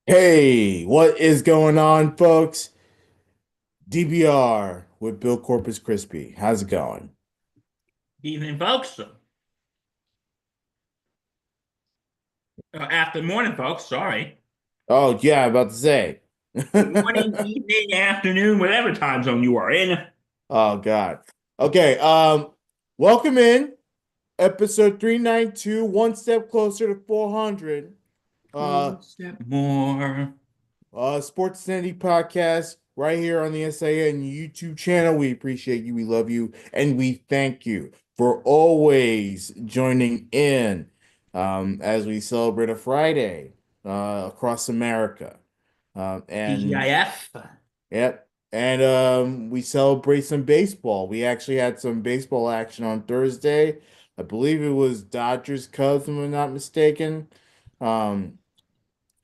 Hey, what is going on, folks? DBR with Bill Corpus Crispy. How's it going? Evening, folks. After morning, folks. Sorry. Oh, yeah, about to say. Morning, evening, afternoon, whatever time zone you are in. Oh, God. Okay, welcome in episode 392, one step closer to 400. Uh, One step more. Sports Sandy podcast right here on the SAN YouTube channel. We appreciate you, we love you, and we thank you for always joining in as we celebrate a Friday across America. And TGIF. yep, and we celebrate some baseball. We actually had some baseball action on Thursday. I believe it was Dodgers Cubs, if I'm not mistaken. Um,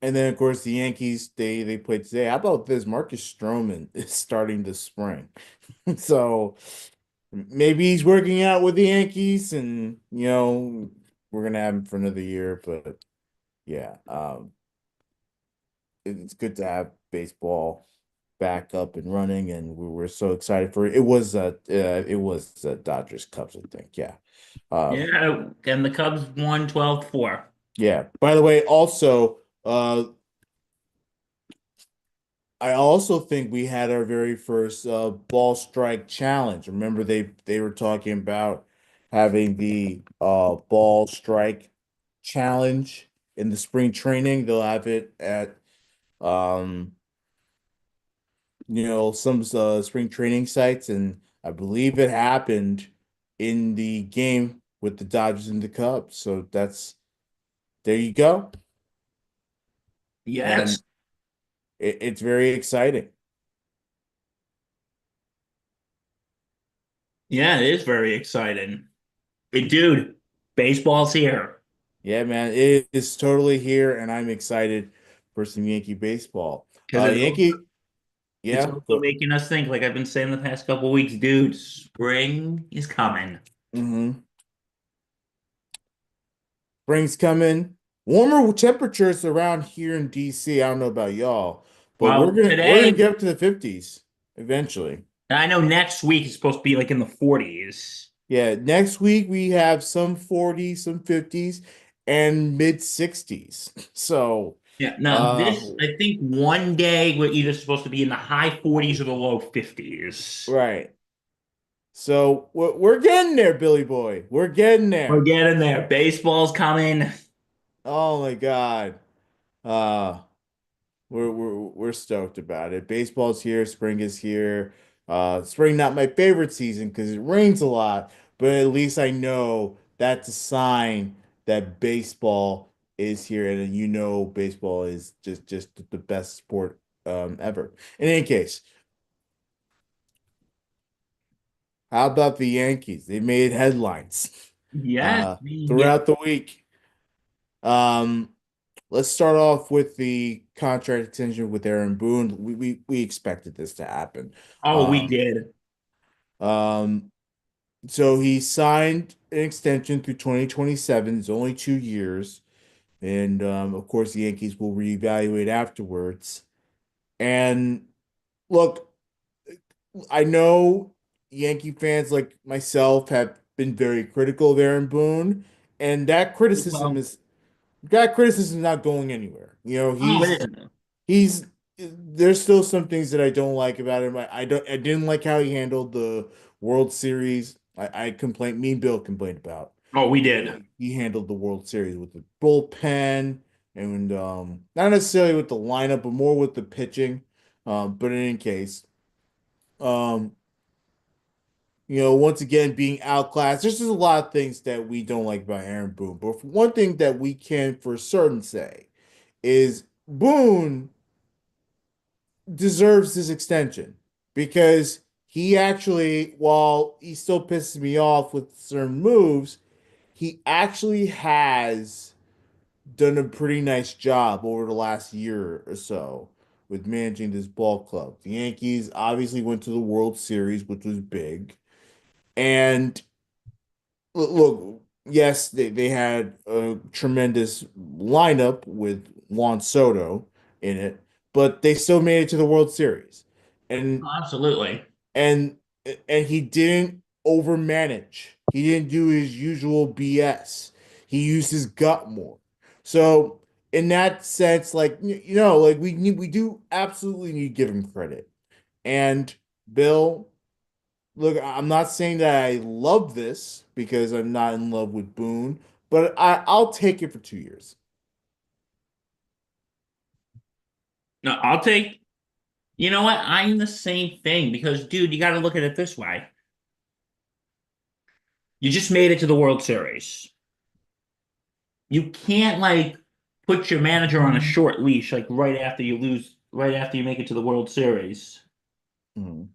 and then, of course, the Yankees, they played today. How about this? Marcus Stroman is starting this spring. So maybe he's working out with the Yankees and, we're gonna have him for another year. But yeah, it's good to have baseball back up and running, and we were so excited for it. It was Dodgers Cubs, I think. Yeah. Um, Yeah, and the Cubs won 12-4. yeah. By the way, also, I also think we had our very first ball strike challenge. Remember they were talking about having the ball strike challenge in the spring training. They'll have it at um some spring training sites, and I believe it happened in the game with the Dodgers and the Cubs. So there you go. And Yes. it's very exciting. Yeah, it is very exciting. Dude, baseball's here. Yeah, man, it is totally here, and I'm excited for some Yankee baseball. Because Yankee, it's yeah, also making us think, like I've been saying the past couple weeks, dude, spring is coming. hmm Spring's coming. Warmer temperatures around here in DC. I don't know about y'all, but we're Well, gonna we're gonna today, get up to the 50s eventually. I know next week is supposed to be like in the 40s. Yeah, next week we have some 40s, some 50s, and mid 60s. So, Yeah. Now, uh, this, I think one day we're either supposed to be in the high 40s or the low 50s. right. So we're getting there, Billy Boy. We're getting We're there. getting there. Baseball's coming. Oh my God. Uh we're stoked about it. Baseball's here, spring is here. Spring not my favorite season because it rains a lot, but at least I know that's a sign that baseball is here, and baseball is just the best sport ever. In any case, how about the Yankees? They made headlines Yes. uh Yeah. throughout the week. Um Let's start off with the contract extension with Aaron Boone. We expected this to happen. Oh, we Um, did. um, so he signed an extension through 2027. It's only 2 years, and of course the Yankees will reevaluate afterwards. And look, I know Yankee fans like myself have been very critical of Aaron Boone, and Well, that criticism is not going anywhere. oh, it isn't. He's there's still some things that I don't like about him. I didn't like how he handled the World Series. I complained, me and Bill complained about Oh, we the did. way he handled the World Series with the bullpen and not necessarily with the lineup, but more with the pitching. But in any case, um, once again being outclassed. There's just a lot of things that we don't like about Aaron Boone. But one thing that we can for certain say is Boone deserves this extension because he actually, while he still pisses me off with certain moves, he actually has done a pretty nice job over the last year or so with managing this ball club. The Yankees obviously went to the World Series, which was big. And look, yes, they had a tremendous lineup with Juan Soto. in it, but they still made it to the World Series. And Absolutely. and and he didn't overmanage. He didn't do his usual BS. He used his gut more. So in that sense, like like we do absolutely need to give him credit. And Bill, look, I'm not saying that I love this because I'm not in love with Boone, but I'll take it for 2 years. No, I'll take, you know what? I'm the same thing because, dude, you got to look at it this way. You just made it to the World Series. You can't like put your manager on a short leash like right after you make it to the World Series. Mhm.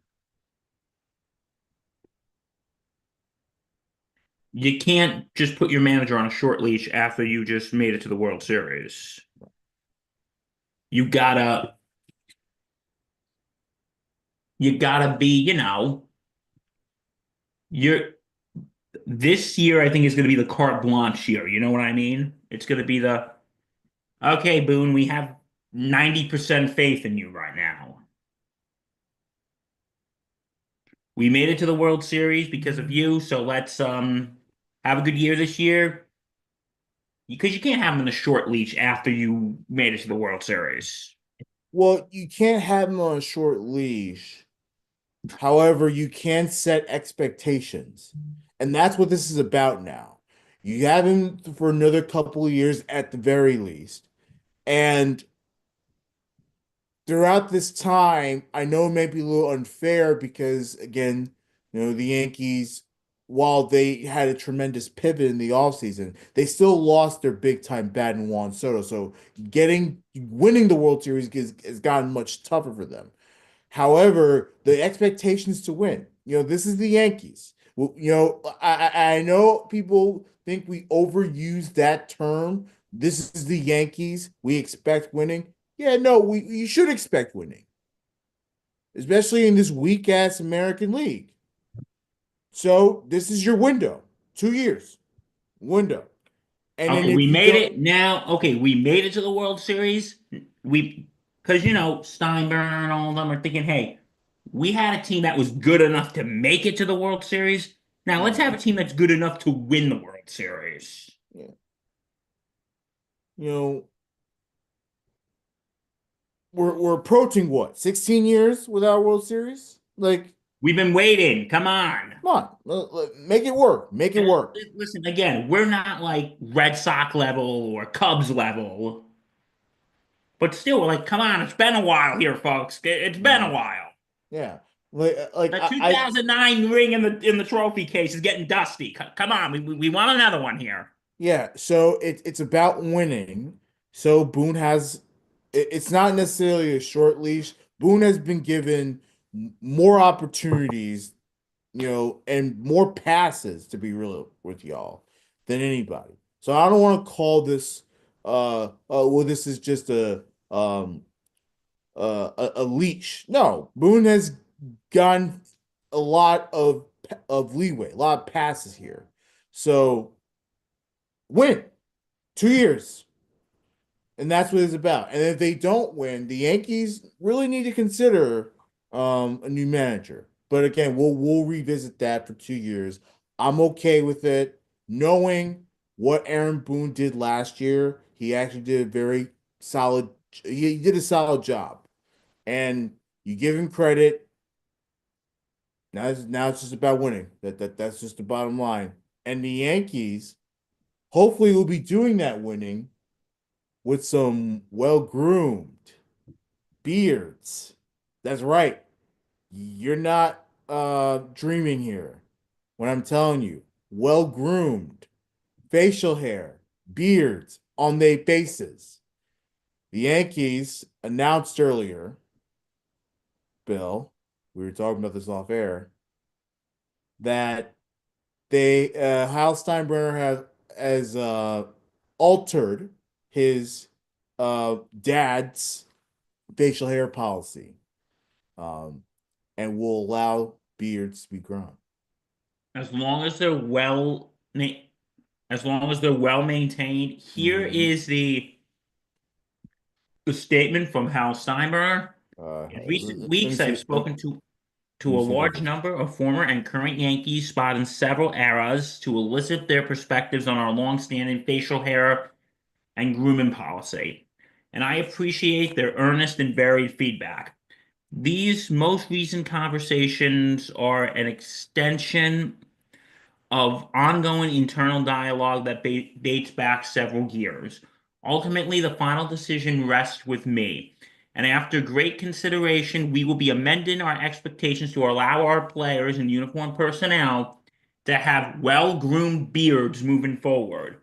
You can't just put your manager on a short leash after you just made it to the World Series. You gotta you gotta be, you're this year I think is gonna be the carte blanche year. You know what I mean? It's gonna be the okay, Boone, we have 90% faith in you right now. We made it to the World Series because of you, so let's have a good year this year. Because you can't have him in a short leash after you made it to the World Series. Well, you can't have him on a short leash. However, you can set expectations. And that's what this is about now. You have him for another couple of years at the very least. And throughout this time, I know it may be a little unfair because, again, the Yankees, while they had a tremendous pivot in the offseason, they still lost their big time bat in Juan Soto. So winning the World Series has gotten much tougher for them. However, the expectations to win. This is the Yankees. Well, I know people think we overuse that term. This is the Yankees. We expect winning. Yeah, no, you should expect winning, especially in this weak ass American League. So this is your window, 2 years window, and then Okay, we if you made don't, it now. Okay, we made it to the World Series. We, because Steinbrenner and all of them are thinking, hey, we had a team that was good enough to make it to the World Series. Now let's have a team that's good enough to win the World Series. yeah, you know, we're approaching what 16 years without World Series. Like, We've been waiting. Come on. come on, make it work. Make it And work. listen, again, we're not like Red Sox level or Cubs level, but still, we're like, come on, it's been a while here, folks. It's been a Mhm. while. Yeah, like The I 2009 ring in the trophy case is getting dusty. Come on, we want another one here. yeah. So it's about winning. So Boone has it's not necessarily a short leash. Boone has been given more opportunities, and more passes to be real with y'all than anybody. So I don't want to call this well, this is just a leash. No, Boone has gotten a lot of leeway, a lot of passes here. So win 2 years. And that's what it's about. And if they don't win, the Yankees really need to consider a new manager. But again, we'll revisit that for 2 years. I'm okay with it, knowing what Aaron Boone did last year. He actually did a very solid. He did a solid job, and you give him credit. Now it's just about winning. That's just the bottom line. And the Yankees hopefully will be doing that winning with some well-groomed beards. That's right. You're not dreaming here when I'm telling you, well-groomed facial hair, beards on their faces. The Yankees announced earlier, Bill, we were talking about this off air, that Hal Steinbrenner has altered his dad's facial hair policy, um, and will allow beards to be grown. As long as they're as long as they're well maintained, here Hmm. is the The statement from Hal Steinbrenner. In recent Let me weeks, I've see. spoken Let to me a see if I large can. number of former and current Yankees spotting several eras to elicit their perspectives on our longstanding facial hair and grooming policy. And I appreciate their earnest and varied feedback. These most recent conversations are an extension of ongoing internal dialogue that dates back several years. Ultimately, the final decision rests with me. And after great consideration, we will be amending our expectations to allow our players and uniform personnel to have well-groomed beards moving forward.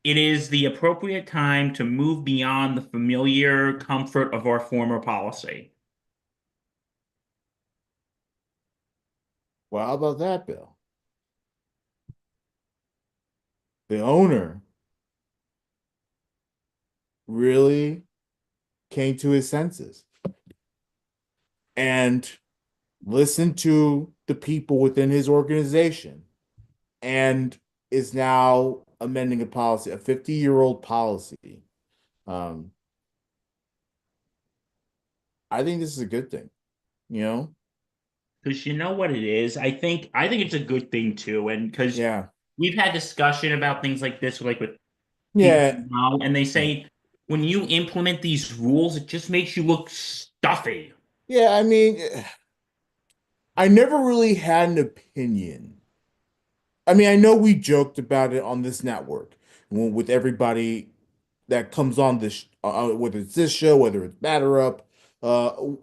It is the appropriate time to move beyond the familiar comfort of our former policy. Well, how about that, Bill? The owner really came to his senses and listened to the people within his organization and is now amending a policy, a 50-year-old policy. Um, I think this is a good thing, you know? Because you know what it is? I think it's a good thing too. And because Yeah. we've had discussion about things like this, like with people Yeah. now, and they Yeah. say when you implement these rules, it just makes you look stuffy. Yeah, I mean, I never really had an opinion. I mean, I know we joked about it on this network with everybody that comes on this, whether it's this show, whether it's Batter Up.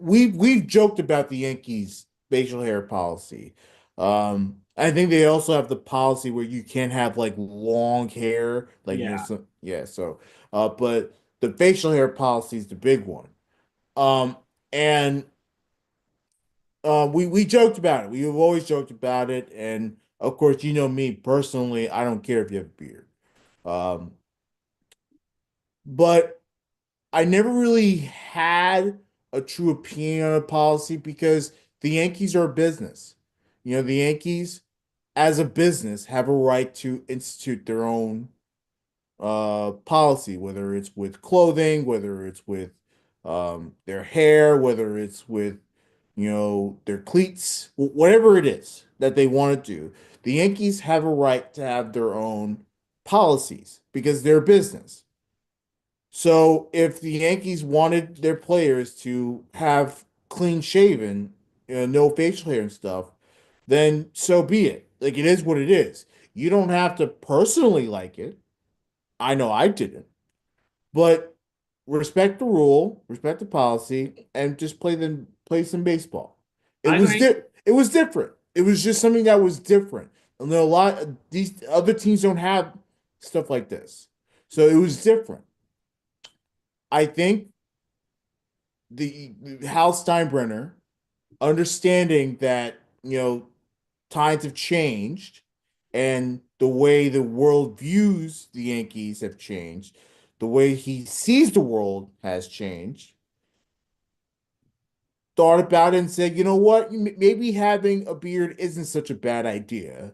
We've joked about the Yankees' facial hair policy. I think they also have the policy where you can't have like long hair, like Yeah. yeah. So, but the facial hair policy is the big one. And we joked about it. We've always joked about it, and of course, you know me personally. I don't care if you have a beard. Um, but I never really had a true opinion on a policy because the Yankees are a business. You know, the Yankees, as a business, have a right to institute their own policy, whether it's with clothing, whether it's with their hair, whether it's with their cleats, whatever it is that they want to do. The Yankees have a right to have their own policies because they're a business. So if the Yankees wanted their players to have clean shaven, no facial hair and stuff, then so be it. Like it is what it is. You don't have to personally like it. I know I didn't, but respect the rule, respect the policy, and just play some baseball. I agree. It was different. It was just something that was different. And there are a lot of these other teams don't have stuff like this. So it was different. I think the Hal Steinbrenner understanding that, times have changed and the way the world views the Yankees have changed, the way he sees the world has changed, thought about it and said, you know what, maybe having a beard isn't such a bad idea.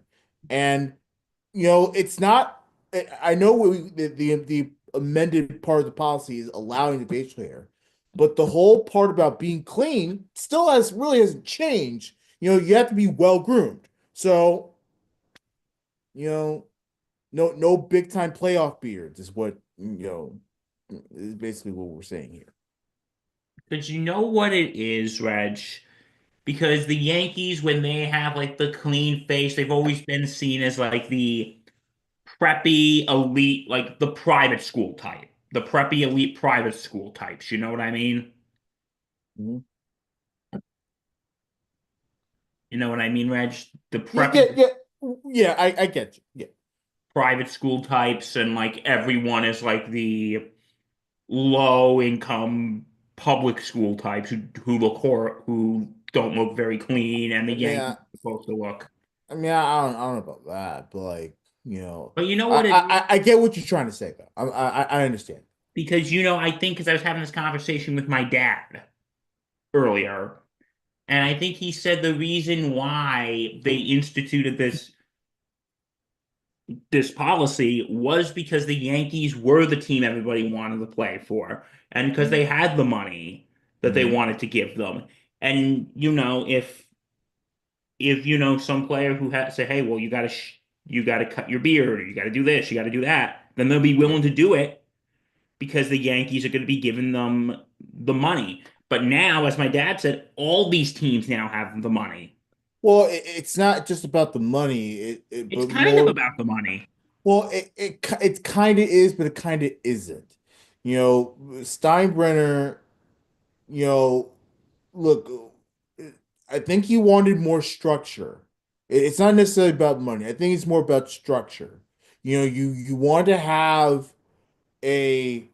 And, it's not, I know the amended part of the policy is allowing the facial hair, but the whole part about being clean still hasn't changed. You have to be well groomed. So, you know, no big time playoff beards is what, is basically what we're saying here. Because you know what it is, Reg? Because the Yankees, when they have like the clean face, they've always been seen as like the preppy elite, like the private school type, the preppy elite private school types. You know what I mean? Mhm. You know what I mean, Reg? The Yeah, yeah, preppy yeah, yeah. I get you. Yeah, private school types, and like everyone is like the low income public school types who don't look very clean, and the I mean, Yankees are supposed to look. I don't know about that, but like, But you know what it is? I get what you're trying to say, though. I understand. Because I think because I was having this conversation with my dad earlier, and I think he said the reason why they instituted this this policy was because the Yankees were the team everybody wanted to play for, and because they had the money that they Mm-hmm. wanted to give them. And if some player who has say, hey, well, you got to cut your beard, or you got to do this, you got to do that, then they'll be willing to do it because the Yankees are going to be giving them the money. But now, as my dad said, all these teams now have the money. Well, it's not just about the money, It's but kind of more. about the money. Well, it kind of is, but it kind of isn't. Steinbrenner. You know, look, I think he wanted more structure. It's not necessarily about money. I think it's more about structure. You want to have a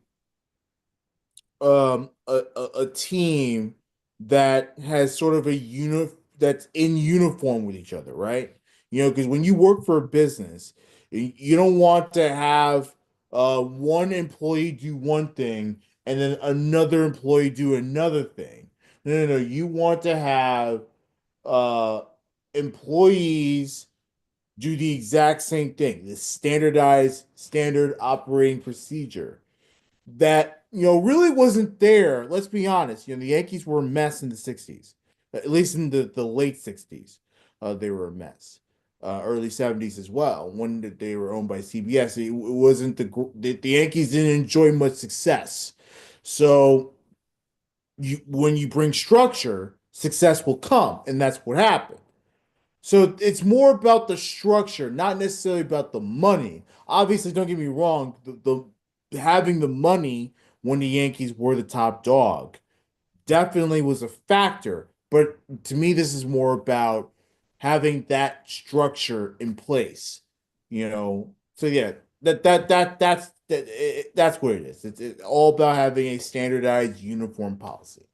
a team that has sort of a that's in uniform with each other, right? Because when you work for a business, you don't want to have one employee do one thing and then another employee do another thing. No, no, no. You want to have uh employees do the exact same thing, the standardized standard operating procedure that really wasn't there. Let's be honest. The Yankees were a mess in the 60s, at least in the late 60s. They were a mess. Early 70s as well, when they were owned by CBS. It wasn't the Yankees didn't enjoy much success. So when you bring structure, success will come, and that's what happened. So it's more about the structure, not necessarily about the money. Obviously, don't get me wrong, the having the money when the Yankees were the top dog definitely was a factor. But to me, this is more about having that structure in place. So yeah, that's what it is. It's all about having a standardized uniform policy.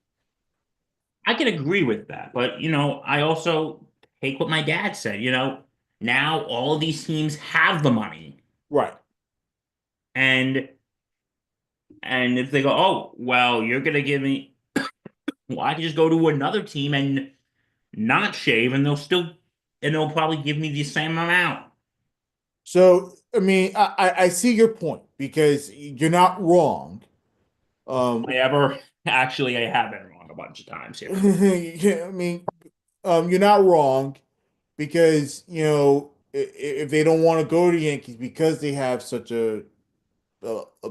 I can agree with that, but I also take what my dad said. Now all of these teams have the money, Right. and if they go, oh, well, you're gonna give me, well, I can just go to another team and not shave, and they'll probably give me the same amount. So, I mean, I see your point because you're not wrong. Um, I ever actually I have been wrong a bunch of times here. yeah, I mean, you're not wrong because, if they don't want to go to Yankees because they have such a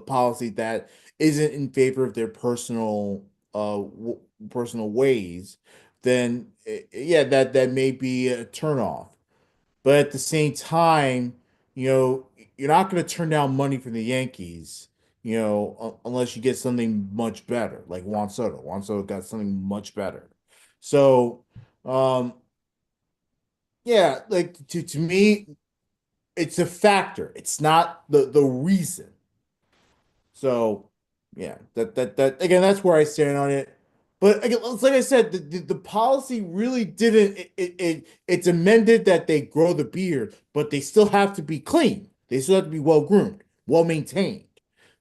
policy that isn't in favor of their personal ways, then yeah, that may be a turnoff. But at the same time, you know, you're not going to turn down money from the Yankees, unless you get something much better, like Juan Soto. Juan Soto got something much better. So, um, yeah, like to me, it's a factor. It's not the reason. So, yeah, that again, that's where I stand on it. But again, it's like I said, the policy really didn't. It's amended that they grow the beard, but they still have to be clean. They still have to be well groomed, well maintained.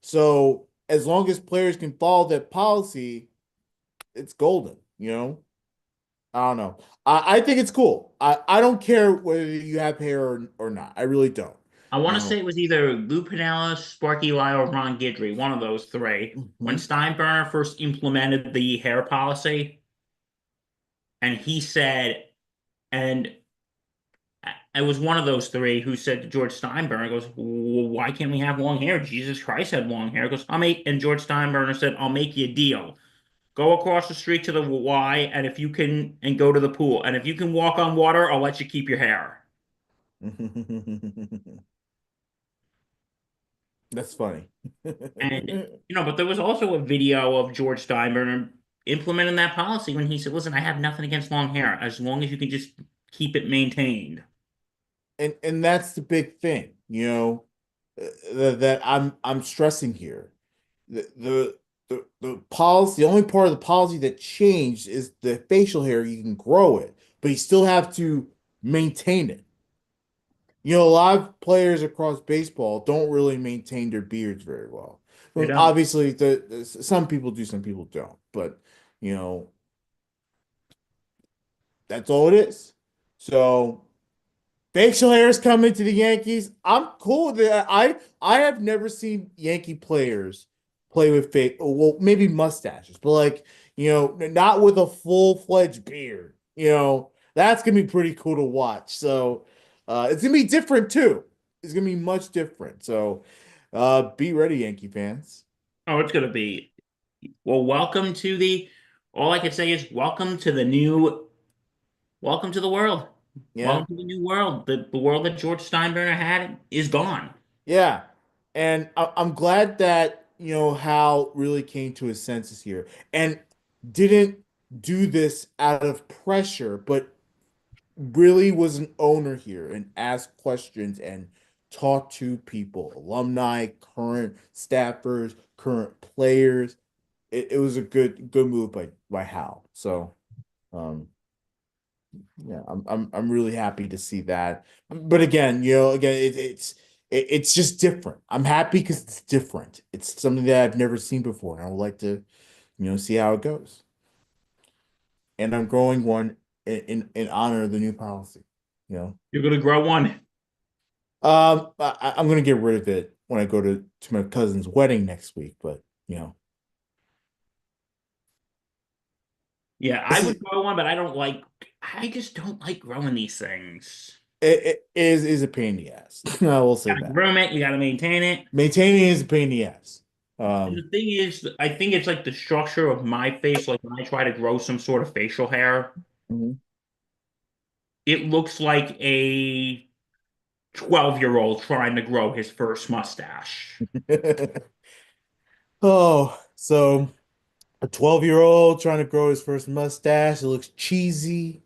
So as long as players can follow that policy, it's golden. I don't know. I think it's cool. I don't care whether you have hair or not. I really don't. I You want to say know. it was either Lou Piniella, Sparky Lyle, or Ron Guidry, one of those three. When Mhm. Steinbrenner first implemented the hair policy, and he said, and it was one of those three who said to George Steinbrenner, goes, well, why can't we have long hair? Jesus Christ had long hair. Goes, and George Steinbrenner said, I'll make you a deal. Go across the street to the Y, and if you can, and go to the pool. And if you can walk on water, I'll let you keep your hair. That's funny. And but there was also a video of George Steinbrenner implementing that policy when he said, "Listen, I have nothing against long hair as long as you can just keep it maintained." And that's the big thing, that I'm stressing here. The policy, the only part of the policy that changed is the facial hair. You can grow it, but you still have to maintain it. A lot of players across baseball don't really maintain their beards very well. They Well, don't. obviously, some people do, some people don't. But you know, that's all it is. So. Facial hair is coming to the Yankees. I'm cool with that. I have never seen Yankee players play with face, well, maybe mustaches, but like, not with a full-fledged beard. That's gonna be pretty cool to watch. So it's gonna be different too. It's gonna be much different. So be ready, Yankee fans. Oh, it's gonna be well. Welcome to the. All I can say is welcome to the new. Welcome to the world. Yeah. Welcome to the new world. The world that George Steinbrenner had is gone. Yeah. And I'm glad that, Hal really came to his senses here and didn't do this out of pressure, but really was an owner here and asked questions and talked to people, alumni, current staffers, current players. It was a good move by Hal. So yeah, I'm really happy to see that. But again, it's just different. I'm happy because it's different. It's something that I've never seen before, and I would like to, see how it goes. And I'm growing one in honor of the new policy. You know, You're gonna grow one. I'm gonna get rid of it when I go to my cousin's wedding next week. But Yeah, I this would grow one, but I don't like. I just don't like growing these things. it is a pain in the ass. I will say You gotta that. groom it. You gotta maintain it. Maintaining is a pain in the ass. And Um, the thing is, I think it's like the structure of my face. Like when I try to grow some sort of facial hair, mhm. it looks like a 12-year-old trying to grow his first mustache. Oh, so a 12-year-old trying to grow his first mustache. It looks cheesy,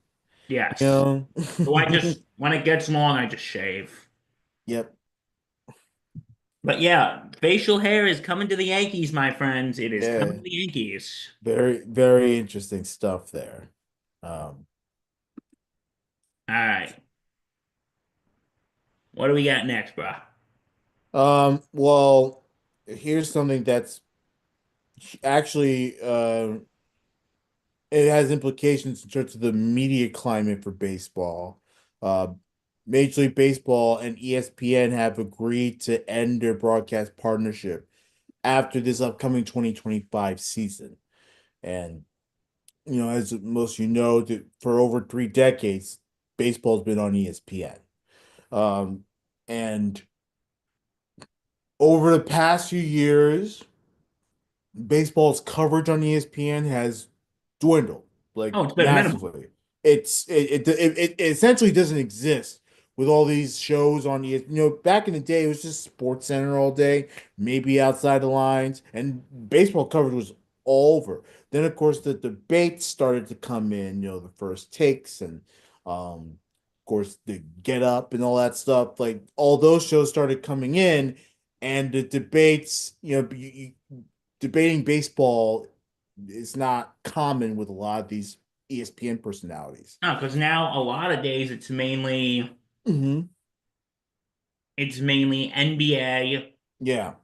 you Yes. know. So I just, when it gets long, I just shave. Yep. But yeah, facial hair is coming to the Yankees, my friends. It is coming Yeah. to the Yankees. Very, very interesting stuff there. Um, All right. What do we got next, bro? well, here's something that's actually it has implications in terms of the media climate for baseball. Uh, Major League Baseball and ESPN have agreed to end their broadcast partnership after this upcoming 2025 season. And, as most of you know, that for over 3 decades, baseball's been on ESPN. Um, and over the past few years, baseball's coverage on ESPN has dwindled like Oh, it's been minimal. massively. It essentially doesn't exist with all these shows on ESPN. Back in the day, it was just Sports Center all day, maybe Outside the Lines, and baseball coverage was all over. Then, of course, the debates started to come in. The first takes and, of course, the Get Up and all that stuff. Like all those shows started coming in, and the debates. Debating baseball is not common with a lot of these ESPN personalities. No, because now a lot of days Hmm. it's mainly NBA Yeah.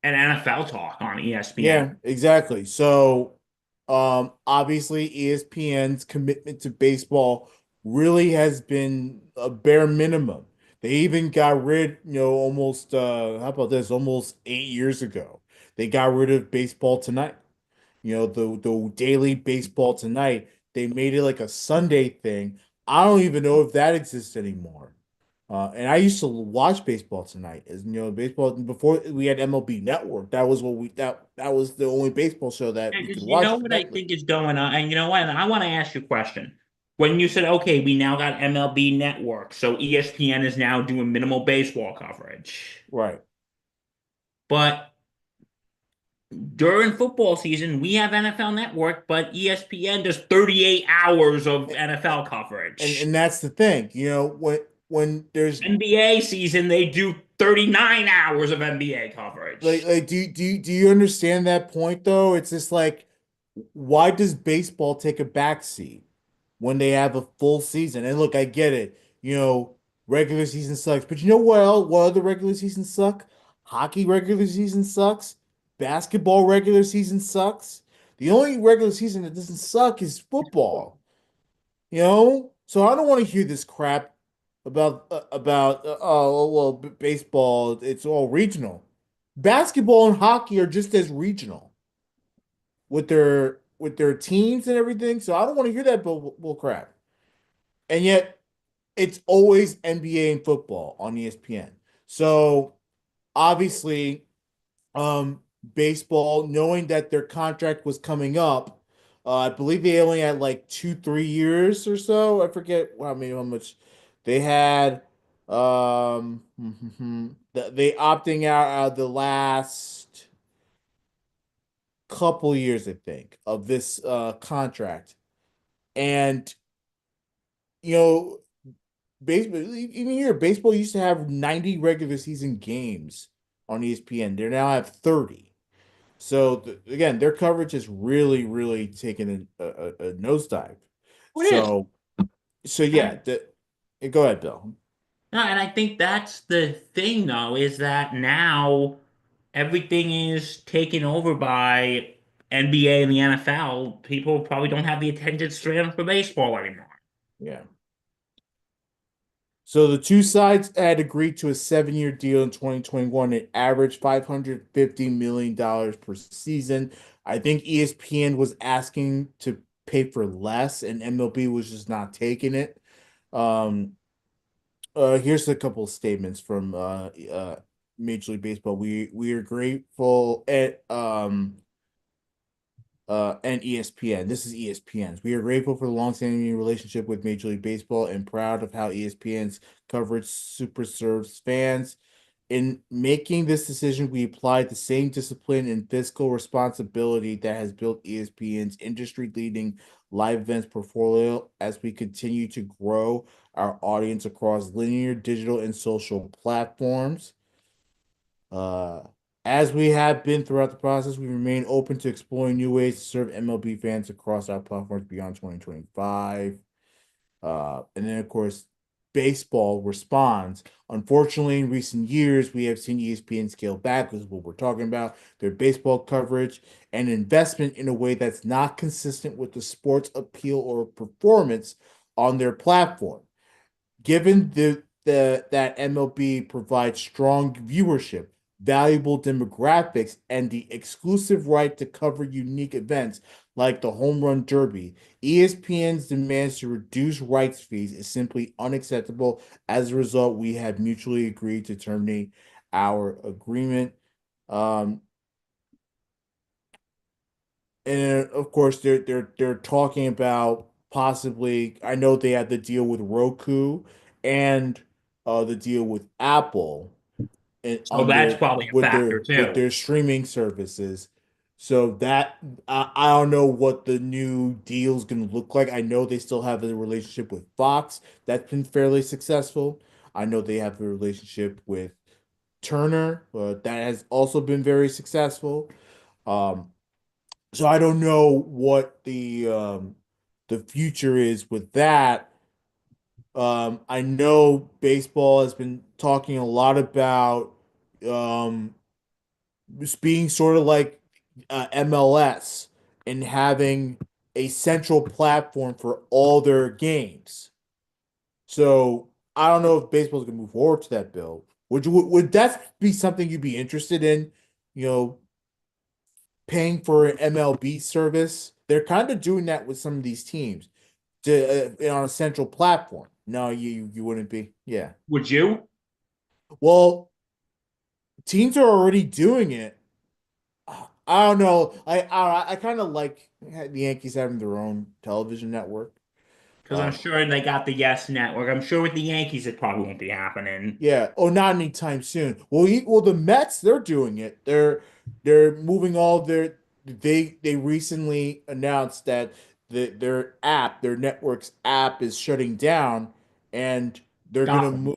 and NFL talk on ESPN. Yeah, exactly. So, obviously ESPN's commitment to baseball really has been a bare minimum. They even got rid, almost how about this, almost 8 years ago. They got rid of Baseball Tonight. The daily Baseball Tonight, they made it like a Sunday thing. I don't even know if that exists anymore. And I used to watch Baseball Tonight, as baseball before we had MLB Network. That was what we that was the only baseball show that we could Because you watch know what I nightly. think is going on, and you know what? And I want to ask you a question. When you said, okay, we now got MLB Network, so ESPN is now doing minimal baseball coverage. Right. But during football season, we have NFL Network, but ESPN does 38 hours of NFL And coverage. and that's the thing. When there's NBA season, they do 39 hours of NBA coverage. do you understand that point though? It's just like, why does baseball take a backseat when they have a full season? And look, I get it. Regular season sucks, but you know what else? What other regular season suck? Hockey regular season sucks. Basketball regular season sucks. The only regular season that doesn't suck is football. So I don't want to hear this crap. baseball, it's all regional. Basketball and hockey are just as regional with their teams and everything. So I don't want to hear that bull crap. And yet it's always NBA and football on ESPN. So obviously, um, baseball, knowing that their contract was coming up, I believe they only had like 2, 3 years or so. I forget how much they had. They opting out of the last couple years, I think, of this contract. And you know, baseball even here, baseball used to have 90 regular season games on ESPN. They now have 30. So again, their coverage has really, really taken a nosedive. It is. So so And, yeah, go ahead, Bill. no, and I think that's the thing, though, is that now everything is taken over by NBA and the NFL. People probably don't have the attention span for baseball anymore. Yeah. So the two sides had agreed to a 7-year deal in 2021. It averaged $550 million per season. I think ESPN was asking to pay for less, and MLB was just not taking it. Um, here's a couple of statements from Major League Baseball. We are grateful and ESPN. This is ESPN's. We are grateful for the longstanding relationship with Major League Baseball and proud of how ESPN's coverage super serves fans. In making this decision, we applied the same discipline and fiscal responsibility that has built ESPN's industry-leading live events portfolio as we continue to grow our audience across linear, digital, and social platforms. Uh, as we have been throughout the process, we remain open to exploring new ways to serve MLB fans across our platforms beyond 2025. And then, of course, baseball responds. Unfortunately, in recent years, we have seen ESPN scale back, is what we're talking about, their baseball coverage and investment in a way that's not consistent with the sport's appeal or performance on their platform. Given the that MLB provides strong viewership, valuable demographics, and the exclusive right to cover unique events like the Home Run Derby, ESPN's demands to reduce rights fees is simply unacceptable. As a result, we have mutually agreed to terminate our agreement. Um, and of course, they're talking about possibly. I know they had the deal with Roku and the deal with Apple and So on that's their probably a factor with too. their streaming services. So that I don't know what the new deal's going to look like. I know they still have a relationship with Fox that's been fairly successful. I know they have a relationship with Turner, but that has also been very successful. Um, so I don't know what the future is with that. I know baseball has been talking a lot about um just being sort of like MLS and having a central platform for all their games. So I don't know if baseball's gonna move forward to that bill. Would that be something you'd be interested in? You know, paying for an MLB service. They're kind of doing that with some of these teams on a central platform. No, you wouldn't be. Yeah. Would you? Well, teams are already doing it. I don't know. I kind of like the Yankees having their own television network. Because I'm Um, sure they got the Yes Network. I'm sure with the Yankees it probably won't be happening. yeah. Oh, not anytime soon. Well, the Mets they're doing it. They're moving all their. They recently announced that their network's app is shutting down, and they're gonna Gotham. move.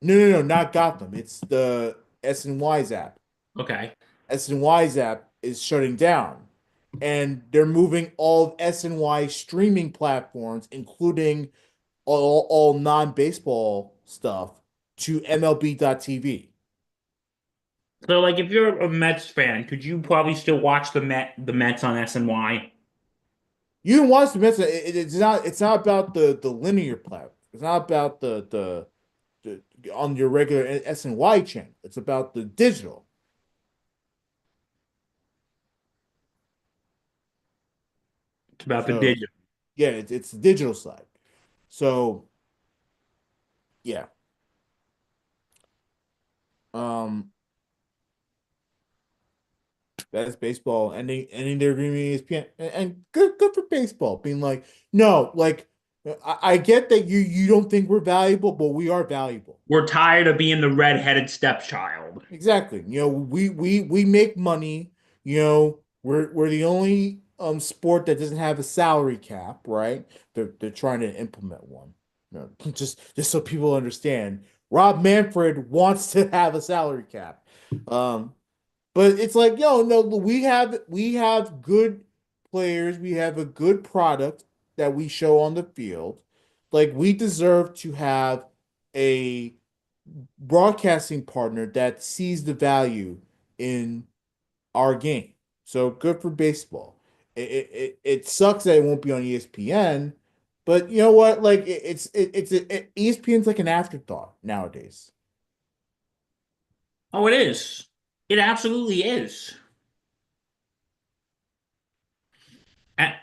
No, not Gotham. It's the SNY's app. Okay. SNY's app is shutting down, and they're moving all of SNY streaming platforms, including all non-baseball stuff, to MLB.TV. So like if you're a Mets fan, could you probably still watch the Mets on SNY? You can watch the Mets. It's not about the linear platform. It's not about the on your regular SNY channel. It's about the digital. It's about the So digital. yeah, it's the digital side. So yeah, um, that's baseball ending their agreement with ESPN, and good for baseball being like, no, like I get that you don't think we're valuable, but we are valuable. We're tired of being the red-headed stepchild. Exactly. We make money. We're the only sport that doesn't have a salary cap, right? They're trying to implement one. Just so people understand. Rob Manfred wants to have a salary cap. Um, but it's like, no, we have good players, we have a good product that we show on the field. Like we deserve to have a broadcasting partner that sees the value in our game. So good for baseball. It sucks that it won't be on ESPN, but you know what? Like ESPN's like an afterthought nowadays. Oh, it is. It absolutely is.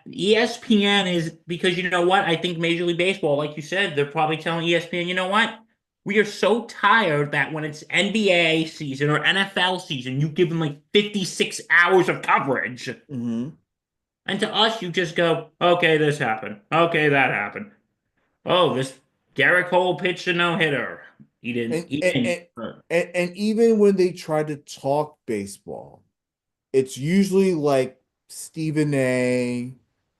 ESPN is because you know what? I think Major League Baseball, like you said, they're probably telling ESPN, you know what? We are so tired that when it's NBA season or NFL season, you give them like 56 hours of coverage. Hmm. And to us, you just go, okay, this happened. Okay, that happened. Oh, this Garrett Cole pitched a no-hitter. He didn't. And, He and didn't. and and even when they try to talk baseball, it's usually like Stephen A.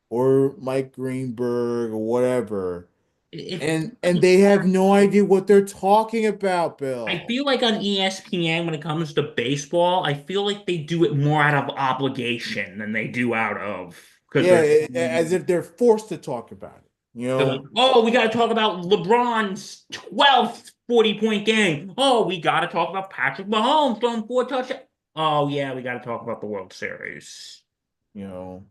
or Mike Greenberg or whatever. It And they have no idea what they're talking about, I Bill. feel like on ESPN, when it comes to baseball, I feel like they do it more out of obligation than they do out of because Yeah, as if they're forced to talk about it. they're like, oh, we got to talk about LeBron's 12th 40-point game. Oh, we got to talk about Patrick Mahomes throwing 4 touchdowns. Oh, yeah, we got to talk about the World Series. You know,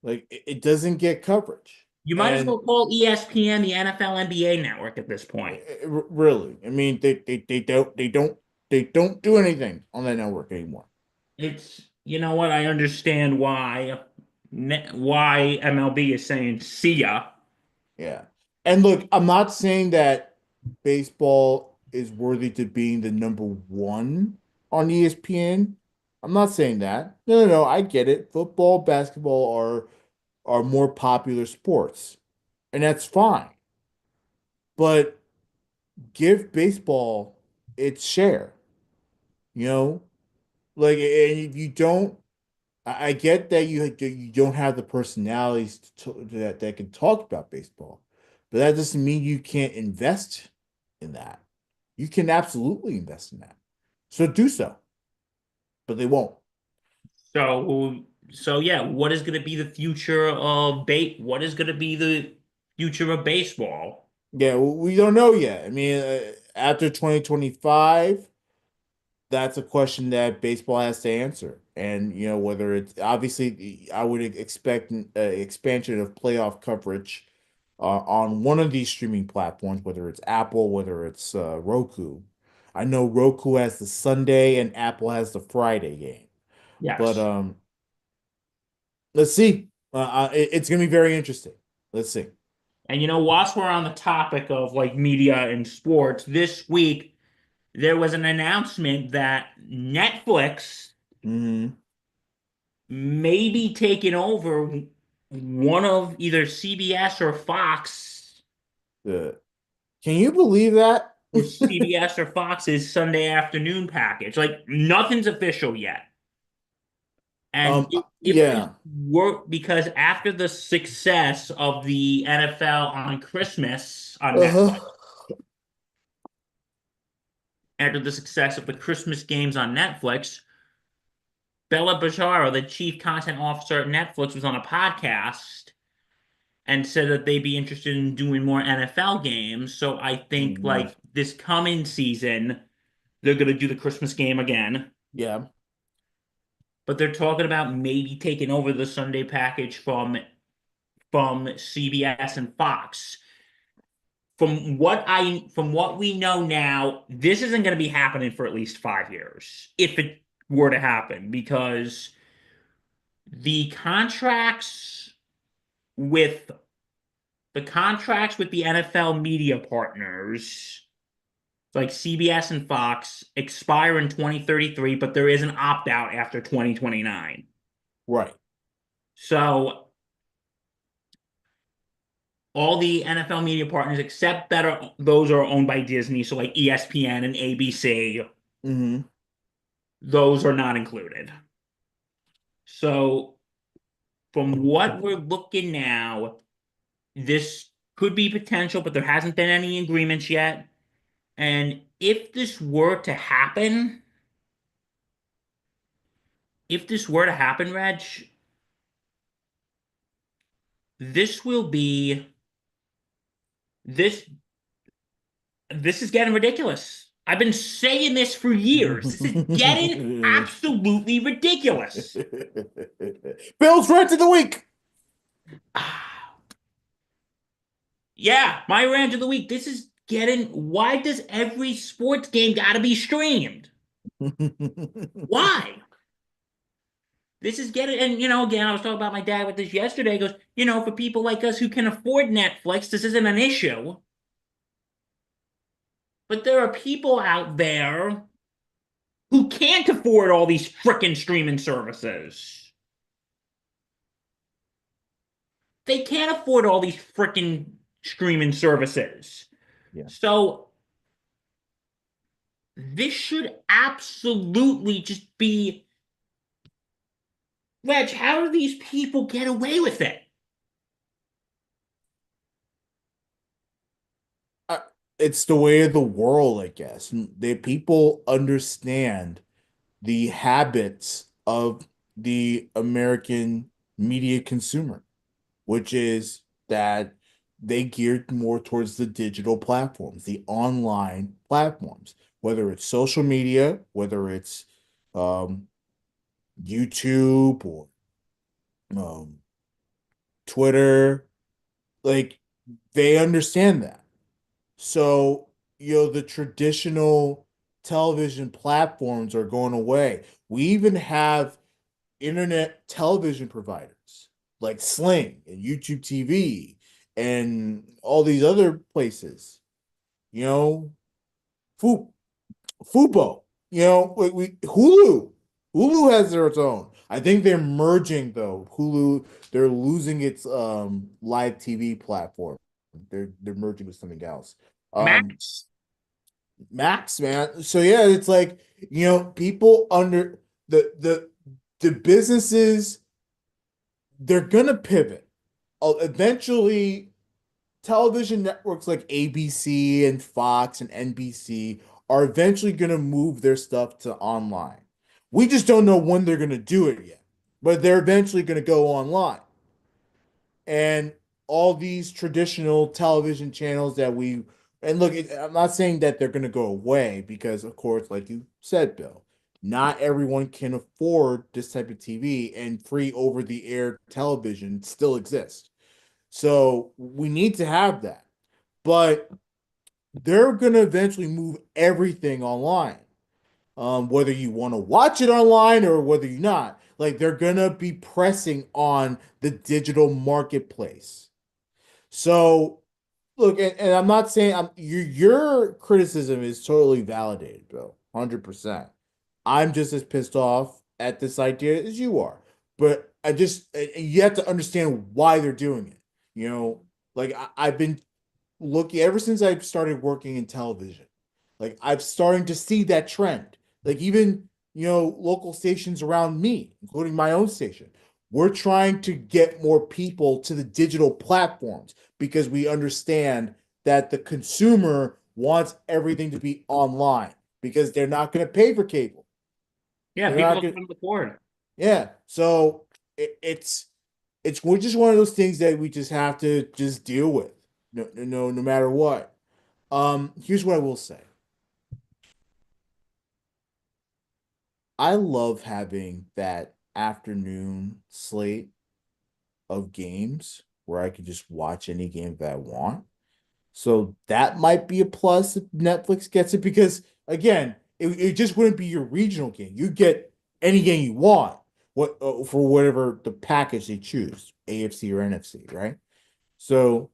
like it doesn't get coverage. You might as And well call ESPN the NFL NBA network at this point. really, I mean, they don't do anything on that network anymore. It's, you know what? I understand why MLB is saying see ya. Yeah. And look, I'm not saying that baseball is worthy to being the number one on ESPN. I'm not saying that. No, no, no, I get it. Football, basketball are more popular sports, and that's fine. But give baseball its share, you know? Like, and if you don't, I get that you don't have the personalities that can talk about baseball, but that doesn't mean you can't invest in that. You can absolutely invest in that. So do so, but they won't. So yeah, what is going to be the future of bait? What is going to be the future of baseball? Yeah, we don't know yet. I mean, after 2025, that's a question that baseball has to answer. And, whether it's obviously, I would expect expansion of playoff coverage on one of these streaming platforms, whether it's Apple, whether it's Roku. I know Roku has the Sunday and Apple has the Friday game. But Yes. let's see. It's going to be very interesting. Let's see. And whilst we're on the topic of like media and sports, this week there was an announcement that Netflix Hmm. may be taking over one of either CBS or Fox Uh, can you believe that? or CBS or Fox's Sunday afternoon package. Like nothing's official yet. And if this Yeah. work because after the success of the NFL on Christmas on Netflix, Uh-huh. after the success of the Christmas games on Netflix, Bella Bajaro, the chief content officer at Netflix, was on a podcast and said that they'd be interested in doing more NFL games. So I think Mhm. like this coming season, they're gonna do the Christmas game again. Yeah. But they're talking about maybe taking over the Sunday package from CBS and Fox. from what we know now, this isn't going to be happening for at least 5 years if it were to happen, because the contracts with the NFL media partners like CBS and Fox expire in 2033, but there is an opt-out after 2029. Right. So all the NFL media partners, except those are owned by Disney, so like ESPN and ABC, Hmm. those are not included. So from what we're looking now, this could be potential, but there hasn't been any agreements yet. And if this were to happen, Reg, this will be this this is getting ridiculous. I've been saying this for years. This is getting absolutely ridiculous. Bill's rant of the week. Yeah, my rant of the week. This is getting. Why does every sports game gotta be streamed? Why? This is getting, and again, I was talking about my dad with this yesterday. He goes, for people like us who can afford Netflix, this isn't an issue. But there are people out there who can't afford all these frickin' streaming services. They can't afford all these frickin' streaming services. Yeah. So this should absolutely just be, Reg, how do these people get away with it? Uh, it's the way of the world, I guess. The people understand the habits of the American media consumer, which is that they geared more towards the digital platforms, the online platforms, whether it's social media, whether it's um, YouTube or um, Twitter, like they understand that. So, the traditional television platforms are going away. We even have internet television providers like Sling and YouTube TV and all these other places. You know, Fu Fubo. Hulu has their own. I think they're merging though. Hulu, they're losing its live TV platform. They're merging with something else. Um, Max, Max, man. So yeah, it's like, people under the businesses, they're gonna pivot. Eventually, television networks like ABC and Fox and NBC are eventually gonna move their stuff to online. We just don't know when they're gonna do it yet, but they're eventually gonna go online. And all these traditional television channels and look, I'm not saying that they're going to go away because, of course, like you said, Bill, not everyone can afford this type of TV, and free over the air television still exists. So we need to have that. But they're going to eventually move everything online. Whether you want to watch it online or whether you're not, like they're going to be pressing on the digital marketplace. So look, and I'm not saying your criticism is totally validated, Bill, 100%. I'm just as pissed off at this idea as you are, but you have to understand why they're doing it. You know, like I've been looking ever since I started working in television. Like I'm starting to see that trend. Like even, local stations around me, including my own station, we're trying to get more people to the digital platforms because we understand that the consumer wants everything to be online because they're not going to pay for cable. yeah, They're people not that going to, can afford. yeah. So it's we're just one of those things that we just have to just deal with. No matter what. Here's what I will say. I love having that afternoon slate of games where I could just watch any game that I want. So that might be a plus if Netflix gets it because again, it just wouldn't be your regional game. You get any game you want, for whatever the package they choose, AFC or NFC, right? So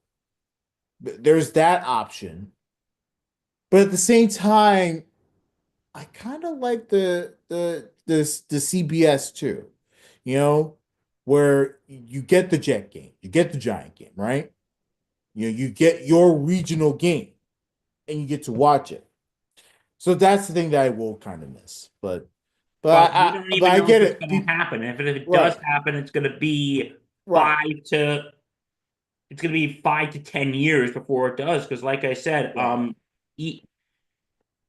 there's that option. But at the same time, I kind of like the CBS too, you know, where you get the Jet game, you get the Giant game, right? You get your regional game and you get to watch it. So that's the thing that I will kind of miss. But we don't But even I know if get it's it. going to happen. If it does Right, happen, it's going to be right, 5 to it's going to be 5 to 10 years before it does. Because, like I said, right. e-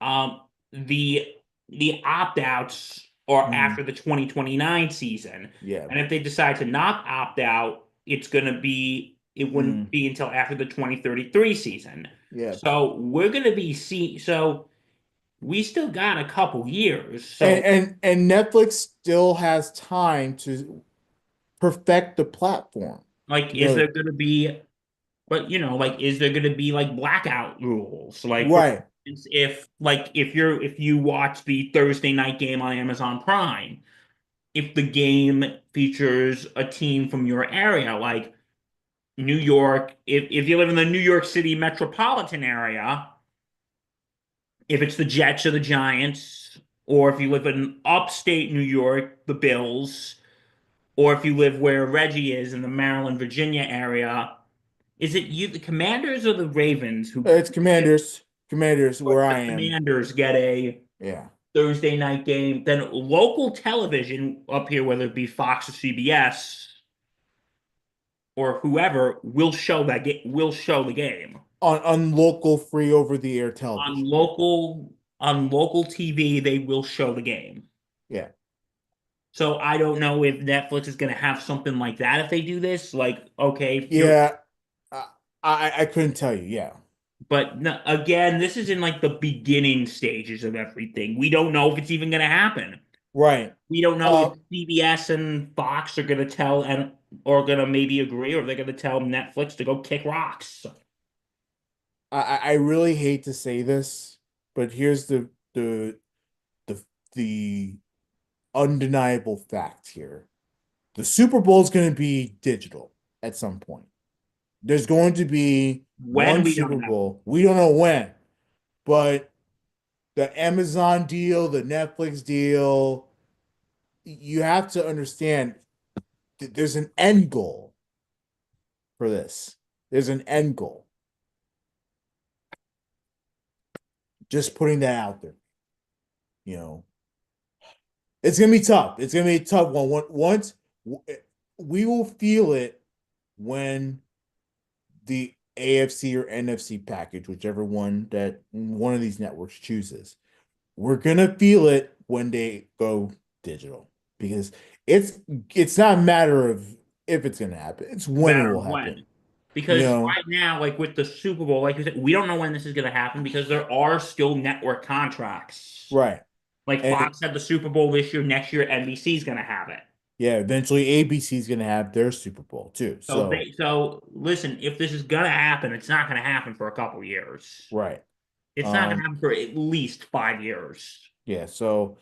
um, the the opt outs are Mm, after the 2029 season, yeah. and if they decide to not opt out, it wouldn't Mm, be until after the 2033 season. yeah. So we're going to be see. So we still got a couple years. So And Netflix still has time to perfect the platform. like, You is know, there going to be But like, is there going to be like blackout rules? Like, for right. instance, if you watch the Thursday night game on Amazon Prime, if the game features a team from your area, like New York, if you live in the New York City metropolitan area, if it's the Jets or the Giants, or if you live in upstate New York, the Bills, or if you live where Reggie is in the Maryland, Virginia area, is it you, the Commanders or the Ravens who It's Commanders, Commanders or where the I am. Commanders get a Yeah. Thursday night game? Then local television up here, whether it be Fox or CBS or whoever, will show the game On local free over the air on television. local TV. They will show the game. Yeah. So I don't know if Netflix is going to have something like that if they do this. Like, okay, if you're Yeah. I I couldn't tell you. Yeah. But no, again, this is in like the beginning stages of everything. We don't know if it's even going to happen. Right. We don't know if Uh, CBS and Fox are going to tell and or going to maybe agree, or they're going to tell Netflix to go kick rocks. I really hate to say this, but here's the the undeniable fact here. The Super Bowl is going to be digital at some point. There's going to be When one we don't Super know. Bowl. We don't know when, but the Amazon deal, the Netflix deal, you have to understand there's an end goal for this. There's an end goal. Just putting that out there. You know, it's gonna be tough. It's gonna be a tough one. Once we will feel it when the AFC or NFC package, whichever one of these networks chooses, we're gonna feel it when they go digital because it's it's not a matter of if it's gonna happen. It's It's a when it matter will of happen. when. You Because know, right now, like with the Super Bowl, like you said, we don't know when this is going to happen because there are still network contracts. right? Like And Fox had the Super Bowl this year, next year NBC is going to have it. yeah, eventually ABC is gonna have their Super Bowl too. So So listen, if this is going to happen, it's not going to happen for a couple years. right. It's not going to Um, happen for at least 5 years. yeah, so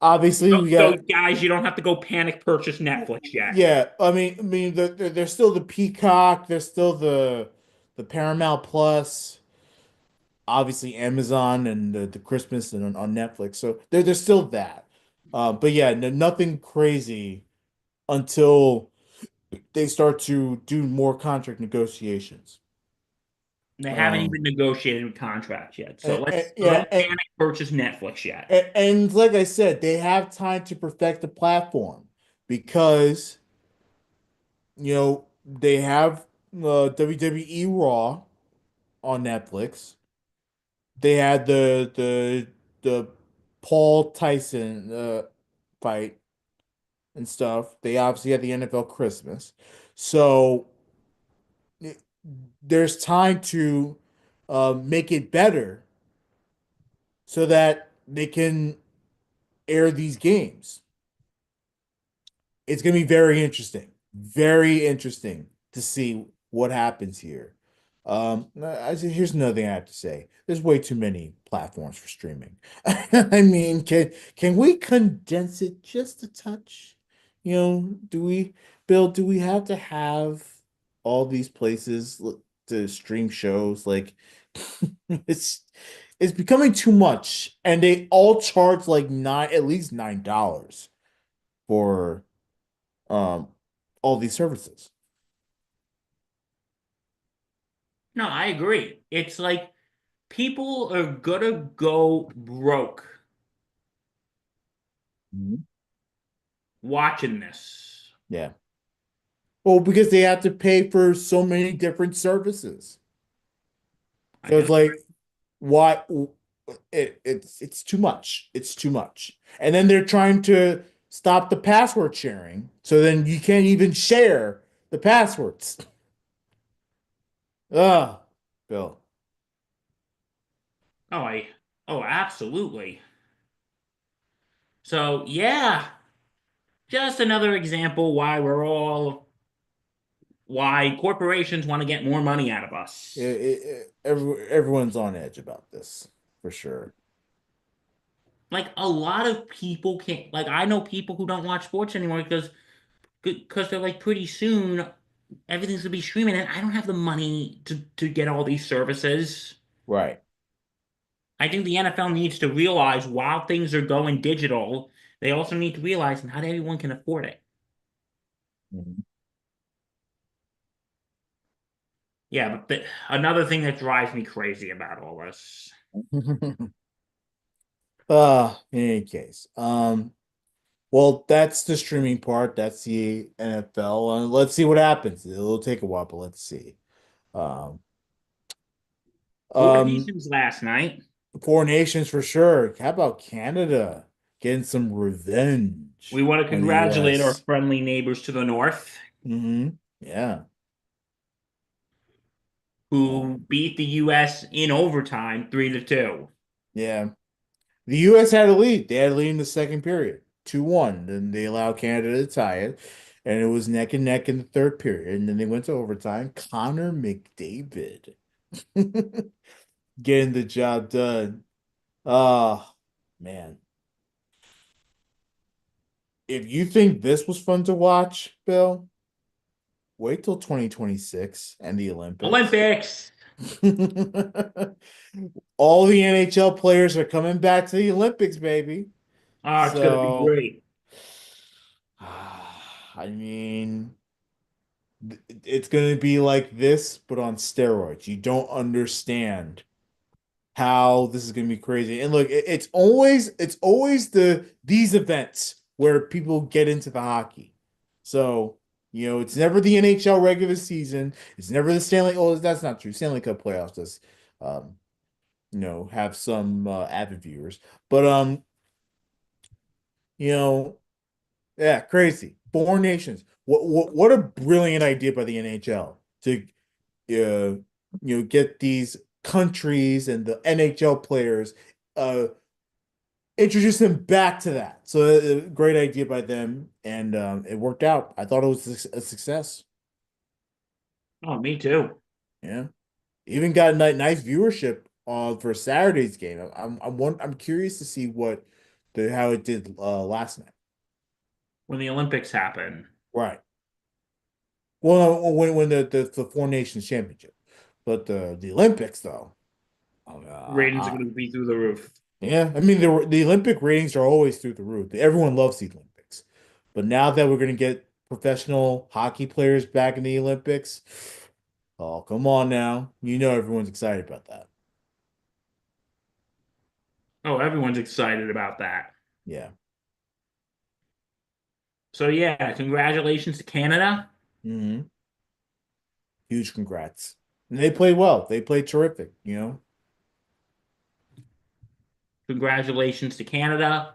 obviously we So, got guys, you don't have to go panic purchase Netflix yet. yeah, I mean there's still the Peacock, there's still the Paramount Plus, obviously Amazon and the Christmas and on Netflix. So there's still that. But yeah, nothing crazy until they start to do more contract negotiations. They haven't Um, even negotiated contracts yet. So so yeah, don't panic purchase Netflix yet. and like I said, they have time to perfect the platform because they have WWE Raw on Netflix. They had the Paul Tyson fight and stuff. They obviously had the NFL Christmas. So it- there's time to make it better so that they can air these games. It's going to be very interesting to see what happens here. Here's another thing I have to say. There's way too many platforms for streaming. I mean, can we condense it just a touch? Bill, do we have to have all these places to stream shows? Like, it's it's becoming too much, and they all charge like at least $9 for um all these services. No, I agree. It's like people are gonna go broke Mhm. watching this. Yeah. Well, because they have to pay for so many different services. I So it's disagree. like, why it's too much. It's too much. And then they're trying to stop the password sharing. So then you can't even share the passwords. Ah, Bill. Oh, oh, absolutely. So yeah, just another example why corporations want to get more money out of us. Everyone's on edge about this for sure. Like a lot of people can't, like I know people who don't watch sports anymore because they're like pretty soon everything's gonna be streaming and I don't have the money to get all these services. Right. I think the NFL needs to realize while things are going digital, they also need to realize not everyone can afford it. Mhm. Yeah, but another thing that drives me crazy about all this. In any case, well, that's the streaming part. That's the NFL, and let's see what happens. It'll take a while, but let's see. Um, Four um, Nations last night. Four nations for sure. How about Canada getting some We revenge want to on the congratulate our U.S.? friendly neighbors to the north Yeah, uh, who beat the US in overtime 3-2. yeah. The U.S. had a lead. They had a lead in the second period, 2-1. Then they allowed Canada to tie it, and it was neck and neck in the third period. And then they went to overtime. Connor McDavid getting the job done. Oh, man. If you think this was fun to watch, Bill, wait till 2026 and the Olympics. Olympics. All the NHL players are coming back to the Olympics, baby. Oh, it's gonna be So, great. I mean, it's going to be like this, but on steroids. You don't understand how this is going to be crazy. And look, it's always these events where people get into the hockey. So, it's never the NHL regular season. It's never the Stanley. Oh, that's not true. Stanley Cup playoffs does, um, have some avid viewers. But you know, yeah, crazy. Four nations. What a brilliant idea by the NHL to get these countries and the NHL players, uh, introduce them back to that. So great idea by them, and it worked out. I thought it was a success. Oh, me too. Yeah, even got nice viewership for Saturday's game. I'm curious to see how it did last night. When the Olympics happen, Right. Well, no, when the Four Nations Championship, but the Olympics though. ratings are gonna be through the roof. Yeah, I mean the Olympic ratings are always through the roof. Everyone loves the Olympics, but now that we're gonna get professional hockey players back in the Olympics, oh come on now, everyone's excited about that. Oh, everyone's excited about that. Yeah. So yeah, congratulations to Canada. Hmm. Huge congrats. And they played well. They played terrific. Congratulations to Canada.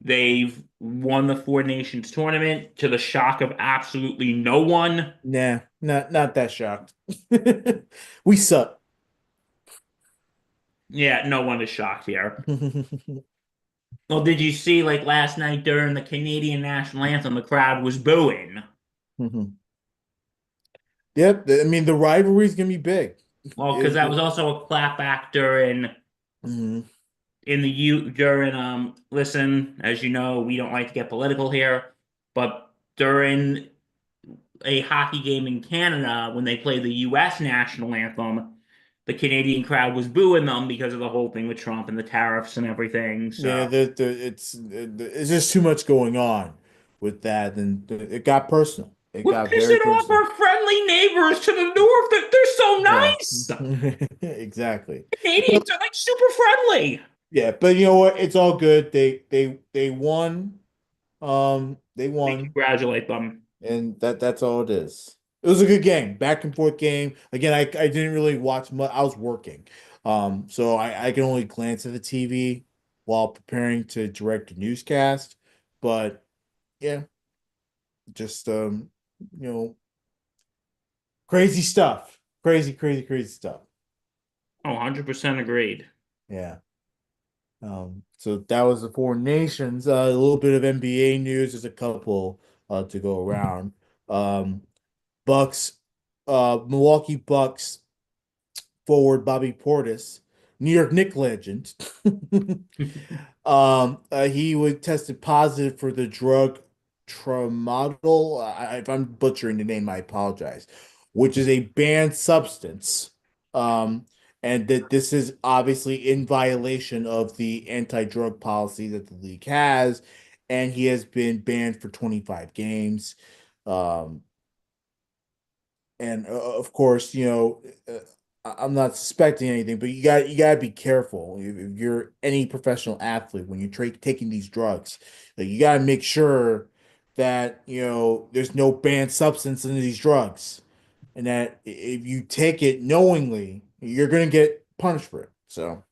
They've won the Four Nations tournament to the shock of absolutely no one. Nah, not that shocked. We suck. Yeah, no one is shocked here. Well, did you see like last night during the Canadian national anthem, the crowd was booing? Yep. I mean, the rivalry is gonna be big. Well, because It, that was it, also a clap actor mhm. in the U during listen, as you know, we don't like to get political here, but during a hockey game in Canada when they played the US national anthem, the Canadian crowd was booing them because of the whole thing with Trump and the tariffs and everything. Yeah, So it's just too much going on with that, and it got personal. It we're got very pissing off personal. our friendly neighbors to the north. They're so Yeah, nice. exactly. But Canadians are like super friendly. yeah, but you know what? It's all good. They won. They We won, congratulate them. and that's all it is. It was a good game, back and forth game. Again, I didn't really watch much. I was working, so I can only glance at the TV while preparing to direct a newscast. But yeah, just you know, crazy stuff. Crazy stuff. Oh, 100% agreed. Yeah. So that was the foreign nations. A little bit of NBA news. There's a couple to go around. Um, Bucks, Milwaukee Bucks forward Bobby Portis, New York Knicks legend. He was tested positive for the drug tramadol. If I'm butchering the name, I apologize. Which is a banned substance. Um, and that this is obviously in violation of the anti-drug policy that the league has, and he has been banned for 25 games. Um, and of course, I'm not suspecting anything, but you got to be careful. If you're any professional athlete, when you're taking these drugs, like, you got to make sure that there's no banned substance in these drugs, and that if you take it knowingly, you're gonna get punished for it. So,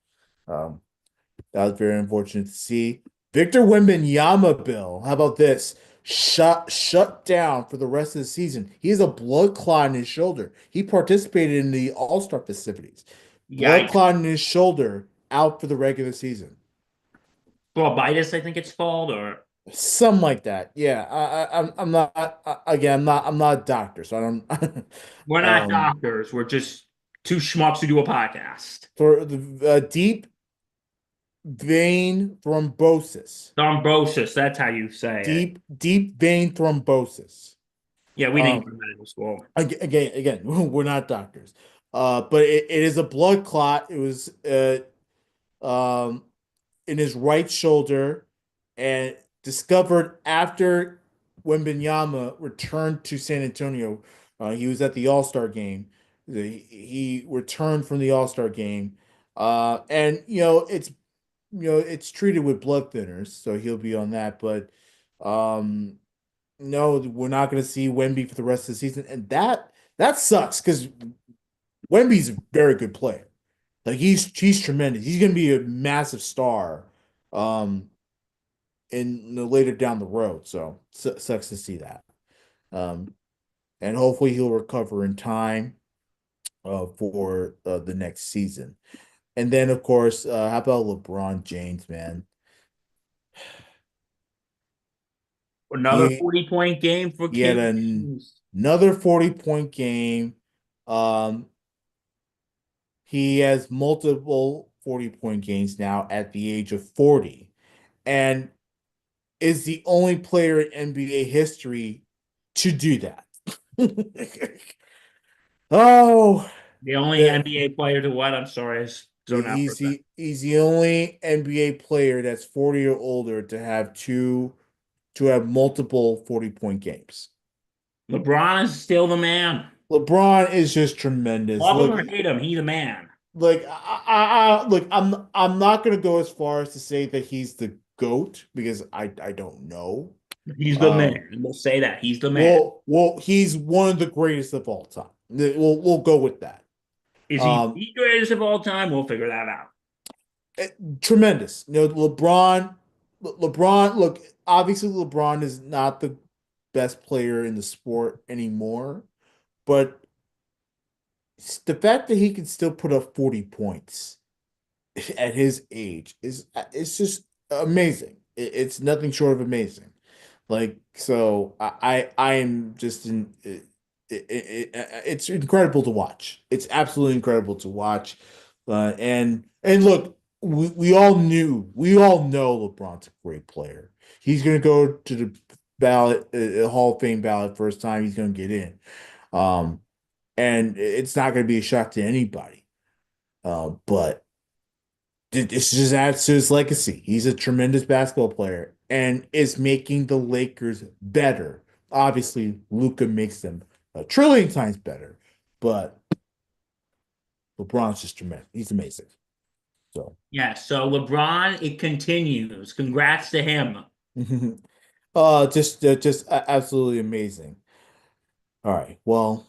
um, that was very unfortunate to see. Victor Wembanyama, Bill. How about this? Shut down for the rest of the season. He has a blood clot in his shoulder. He participated in the All-Star festivities. Blood Yikes. clot in his shoulder, out for the regular season. Phlebitis, I think it's called, or Something like that. Yeah, I'm not again. I'm not a doctor, so I don't. we're not doctors. We're just two schmucks who do a podcast. For the deep vein thrombosis. Thrombosis, that's how you say it. Deep vein thrombosis. Yeah, we didn't Um, go to medical school. again, we're not doctors. But it is a blood clot. It was um in his right shoulder, and discovered after Wembanyama returned to San Antonio. He was at the All-Star game. He returned from the All-Star game. And it's treated with blood thinners, so he'll be on that. But um, no, we're not going to see Wemby for the rest of the season, and that sucks because Wemby's a very good player. Like, he's tremendous. He's going to be a massive star, um, in later down the road. So sucks to see that. Um, and hopefully he'll recover in time for the next season. And then, of course, how about LeBron James, man? Another He 40-point game for he had King James. another 40-point game. Um, he has multiple 40-point games now at the age of 40, and is the only player in NBA history to do that. Oh, The only the NBA player to what? I'm sorry, I zoned out for a second. he's the only NBA player that's 40 or older to have multiple 40-point games. LeBron is still the man. LeBron is just tremendous. Love him Look, or hate him, he's the man. look, I'm not gonna go as far as to say that he's the GOAT, because I don't know. He's the Um, man. We'll say that. He's the man. well, he's one of the greatest of all time. We'll go with that. Is he Um, the greatest of all time? We'll figure that out. eh, Tremendous. LeBron. Look, obviously LeBron is not the best player in the sport anymore, but the fact that he can still put up 40 points at his age is it's just amazing. It's nothing short of amazing. Like, so I am just in. it's incredible to watch. It's absolutely incredible to watch. And look, we all know LeBron's a great player. He's going to go to the ballot, Hall of Fame ballot first time. He's going to get in. Um, and it's not going to be a shock to anybody. But this just adds to his legacy. He's a tremendous basketball player and is making the Lakers better. Obviously, Luka makes them a trillion times better, but LeBron's just tremendous. He's amazing. So, Yeah, so LeBron, it continues. Congrats to him. just absolutely amazing. All right. Well,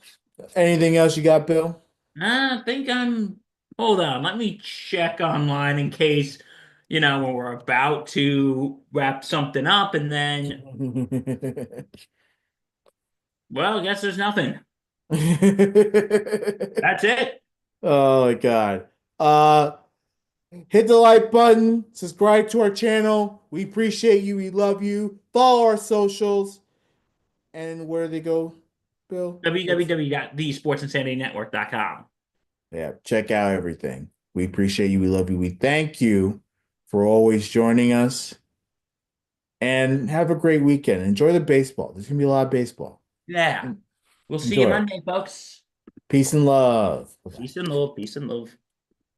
anything else you got, Bill? I think I'm. Hold on, let me check online in case, when we're about to wrap something up, and then, well, I guess there's nothing. That's it. Oh my God. Uh, Hit the like button, subscribe to our channel. We appreciate you. We love you. Follow our socials. And where do they go, Bill? What's www.thesportsinsanitynetwork.com. Yeah, check out everything. We appreciate you. We love you. We thank you for always joining us. And have a great weekend. Enjoy the baseball. There's gonna be a lot of baseball. Yeah. We'll see you Enjoy it. Monday, folks. Peace and love. Bye-bye. Peace and love. Peace and love.